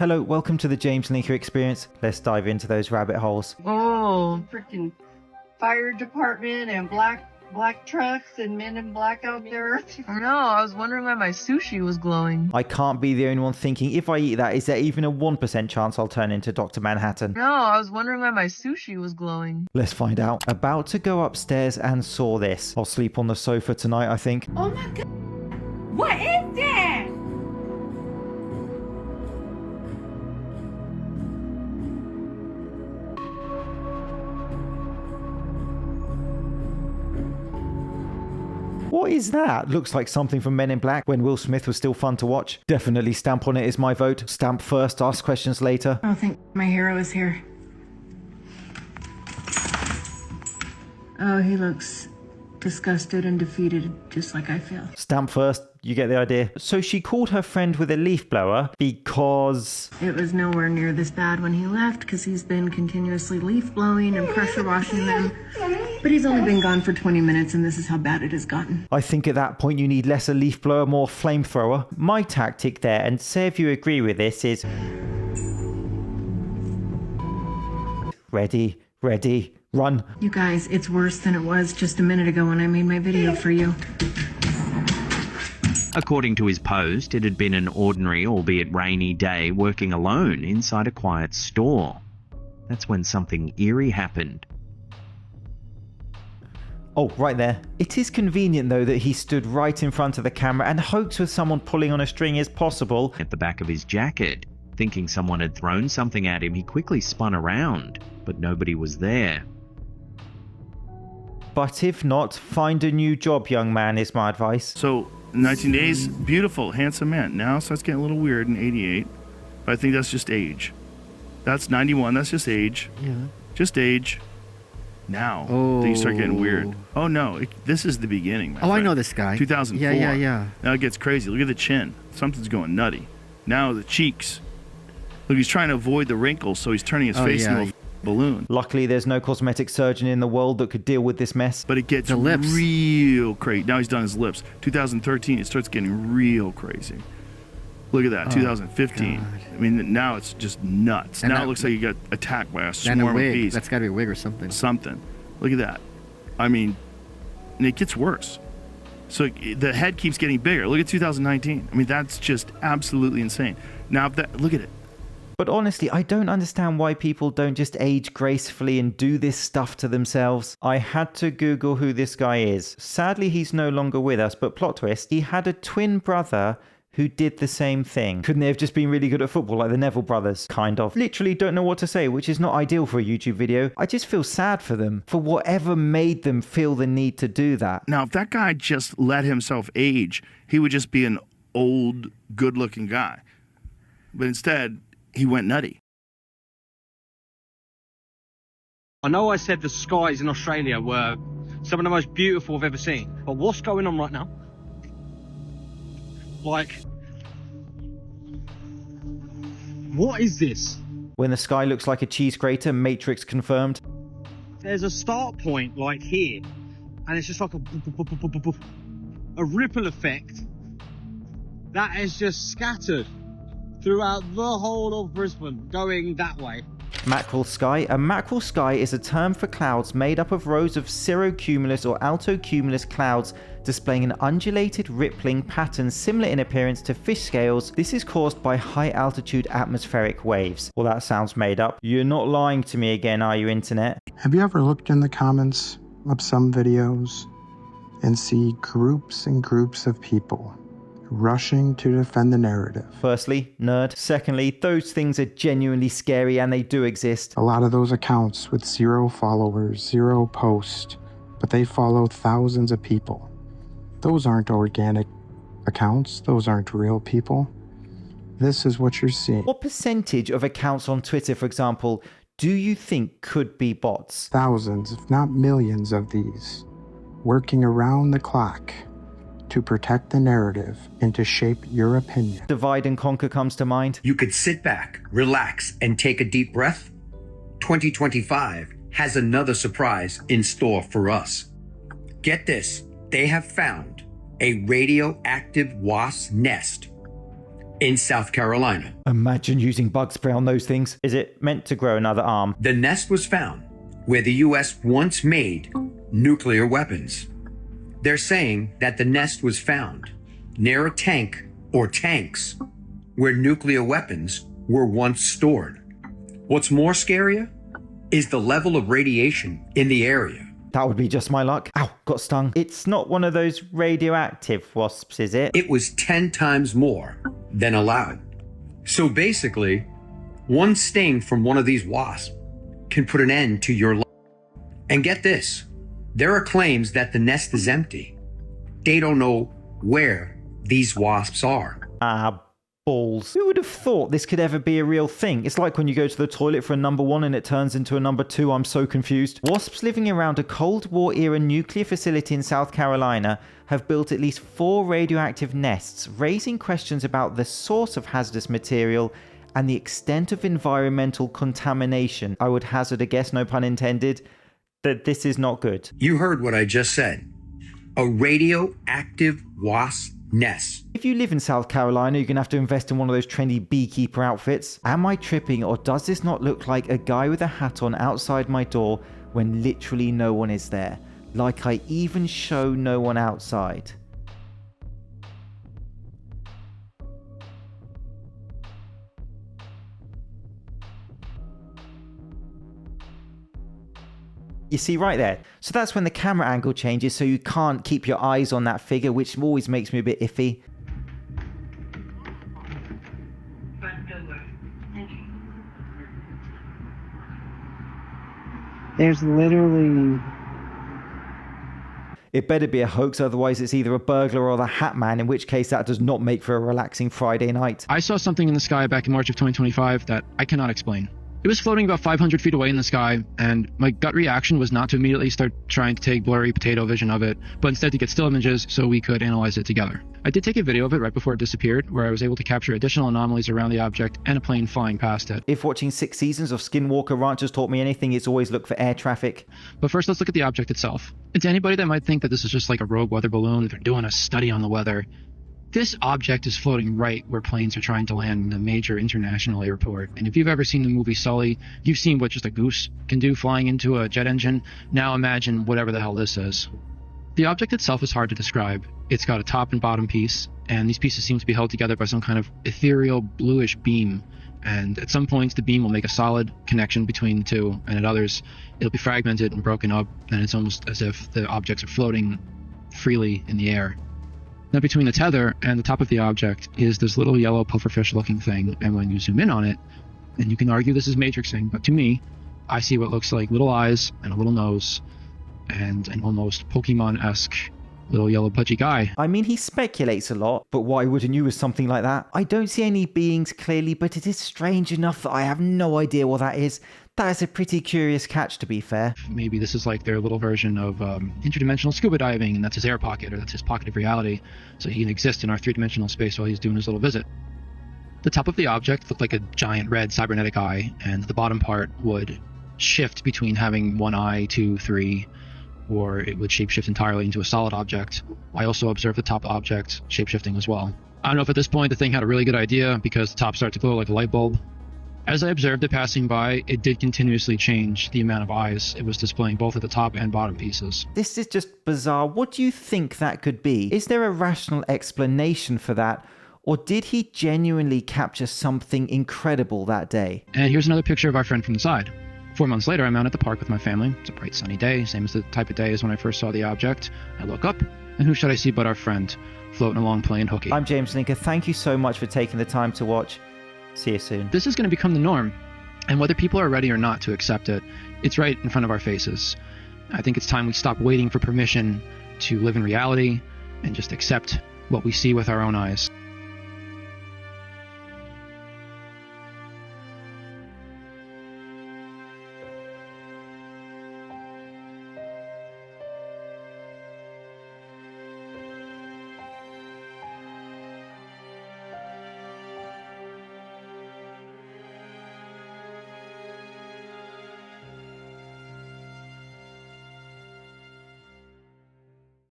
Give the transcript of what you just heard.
Hello, welcome to the James Linker Experience. Let's dive into those rabbit holes. Oh, freaking fire department and black trucks and men in black out there. No, I was wondering why my sushi was glowing. I can't be the only one thinking, if I eat that, is there even a 1% chance I'll turn into Dr. Manhattan? No, I was wondering why my sushi was glowing. Let's find out. About to go upstairs and saw this. I'll sleep on the sofa tonight, I think. Oh my god. What is that? What is that? Looks like something from Men in Black when Will Smith was still fun to watch. Definitely stamp on it is my vote. Stamp first, ask questions later. I don't think my hero is here. Oh, he looks disgusted and defeated, just like I feel. Stamp first, you get the idea. So she called her friend with a leaf blower because... It was nowhere near this bad when he left, because he's been continuously leaf blowing and pressure washing them. But he's only been gone for 20 minutes, and this is how bad it has gotten. I think at that point you need less a leaf blower, more flamethrower. My tactic there, and say if you agree with this, is... Ready, run. You guys, it's worse than it was just a minute ago when I made my video for you. According to his post, it had been an ordinary, albeit rainy day working alone inside a quiet store. That's when something eerie happened. Oh, right there. It is convenient though that he stood right in front of the camera and hopes with someone pulling on a string is possible. At the back of his jacket, thinking someone had thrown something at him, he quickly spun around, but nobody was there. But if not, find a new job, young man, is my advice. So, 19 days, beautiful, handsome man. Now it starts getting a little weird in 88, but I think that's just age. That's 91, that's just age. Yeah. Just age. Now, things start getting weird. Oh no, this is the beginning, my friend. I know this guy. 2004. Yeah. Now it gets crazy. Look at the chin. Something's going nutty. Now the cheeks. Look, he's trying to avoid the wrinkles, so he's turning his face into a balloon. Luckily, there's no cosmetic surgeon in the world that could deal with this mess. But it gets The lips. real crazy. Now he's done his lips. 2013, it starts getting real crazy. Look at that, 2015. God. I mean, now it's just nuts. And now that- it looks like you got attacked by a And a swarm of wig. bees. That's got to be a wig or something. Something. Look at that. I mean, and it gets worse. So the head keeps getting bigger. Look at 2019. I mean, that's just absolutely insane. Now, look at it. But honestly, I don't understand why people don't just age gracefully and do this stuff to themselves. I had to Google who this guy is. Sadly, he's no longer with us, but plot twist, he had a twin brother who did the same thing. Couldn't they have just been really good at football like the Neville brothers? Kind of. Literally don't know what to say, which is not ideal for a YouTube video. I just feel sad for them, for whatever made them feel the need to do that. Now, if that guy just let himself age, he would just be an old, good-looking guy. But instead, he went nutty. I know I said the skies in Australia were some of the most beautiful I've ever seen, but what's going on right now? Like, what is this? When the sky looks like a cheese grater, Matrix confirmed. There's a start point like here, and it's just like a ripple effect that is just scattered throughout the whole of Brisbane, going that way. Mackerel sky. A mackerel sky is a term for clouds made up of rows of cirrocumulus or altocumulus clouds displaying an undulated rippling pattern similar in appearance to fish scales. This is caused by high altitude atmospheric waves. Well, that sounds made up. You're not lying to me again, are you, internet? Have you ever looked in the comments of some videos and see groups and groups of people rushing to defend the narrative? Firstly, nerd. Secondly, those things are genuinely scary and they do exist. A lot of those accounts with 0 followers, 0 posts, but they follow thousands of people. Those aren't organic accounts. Those aren't real people. This is what you're seeing. What percentage of accounts on Twitter, for example, do you think could be bots? Thousands, if not millions of these, working around the clock to protect the narrative and to shape your opinion. Divide and conquer comes to mind. You could sit back, relax, and take a deep breath. 2025 has another surprise in store for us. Get this, they have found a radioactive wasp nest in South Carolina. Imagine using bug spray on those things. Is it meant to grow another arm? The nest was found where the U.S. once made nuclear weapons. They're saying that the nest was found near a tank or tanks where nuclear weapons were once stored. What's more scarier is the level of radiation in the area. That would be just my luck. Ow, got stung. It's not one of those radioactive wasps, is it? It was 10 times more than allowed. So basically, one sting from one of these wasps can put an end to your life. And get this, there are claims that the nest is empty. They don't know where these wasps are. Balls. Who would have thought this could ever be a real thing? It's like when you go to the toilet for a number 1 and it turns into a number 2. I'm so confused. Wasps living around a Cold War era nuclear facility in South Carolina have built at least 4 radioactive nests, raising questions about the source of hazardous material and the extent of environmental contamination. I would hazard a guess, no pun intended, that this is not good. You heard what I just said. A radioactive wasp nest. If you live in South Carolina, you're going to have to invest in one of those trendy beekeeper outfits. Am I tripping, or does this not look like a guy with a hat on outside my door when literally no one is there? Like I even show no one outside. You see right there. So that's when the camera angle changes, so you can't keep your eyes on that figure, which always makes me a bit iffy. There's literally... It better be a hoax, otherwise it's either a burglar or the Hatman, in which case that does not make for a relaxing Friday night. I saw something in the sky back in March of 2025 that I cannot explain. It was floating about 500 feet away in the sky, and my gut reaction was not to immediately start trying to take blurry potato vision of it, but instead to get still images so we could analyze it together. I did take a video of it right before it disappeared, where I was able to capture additional anomalies around the object and a plane flying past it. If watching 6 seasons of Skinwalker Ranch has taught me anything, it's always look for air traffic. But first, let's look at the object itself. And to anybody that might think that this is just like a rogue weather balloon, they're doing a study on the weather, this object is floating right where planes are trying to land in a major international airport. And if you've ever seen the movie Sully, you've seen what just a goose can do flying into a jet engine. Now imagine whatever the hell this is. The object itself is hard to describe. It's got a top and bottom piece, and these pieces seem to be held together by some kind of ethereal bluish beam. And at some points, the beam will make a solid connection between the two, and at others, it'll be fragmented and broken up, and it's almost as if the objects are floating freely in the air. Now, between the tether and the top of the object is this little yellow pufferfish looking thing, and when you zoom in on it, and you can argue this is matrixing, but to me, I see what looks like little eyes and a little nose and an almost Pokemon-esque little yellow pudgy guy. I mean, he speculates a lot, but why wouldn't you with something like that? I don't see any beings clearly, but it is strange enough that I have no idea what that is. That is a pretty curious catch, to be fair. Maybe this is like their little version of interdimensional scuba diving, and that's his air pocket, or that's his pocket of reality, so he can exist in our three-dimensional space while he's doing his little visit. The top of the object looked like a giant red cybernetic eye, and the bottom part would shift between having 1 eye, 2, 3, or it would shapeshift entirely into a solid object. I also observed the top object shapeshifting as well. I don't know if at this point the thing had a really good idea, because the top started to glow like a light bulb. As I observed it passing by, it did continuously change the amount of eyes it was displaying, both at the top and bottom pieces. This is just bizarre. What do you think that could be? Is there a rational explanation for that? Or did he genuinely capture something incredible that day? And here's another picture of our friend from the side. 4 months later, I'm out at the park with my family. It's a bright sunny day, same as the type of day as when I first saw the object. I look up, and who should I see but our friend, floating along playing hooky. I'm James Linker. Thank you so much for taking the time to watch. See you soon. This is going to become the norm, and whether people are ready or not to accept it, it's right in front of our faces. I think it's time we stop waiting for permission to live in reality and just accept what we see with our own eyes.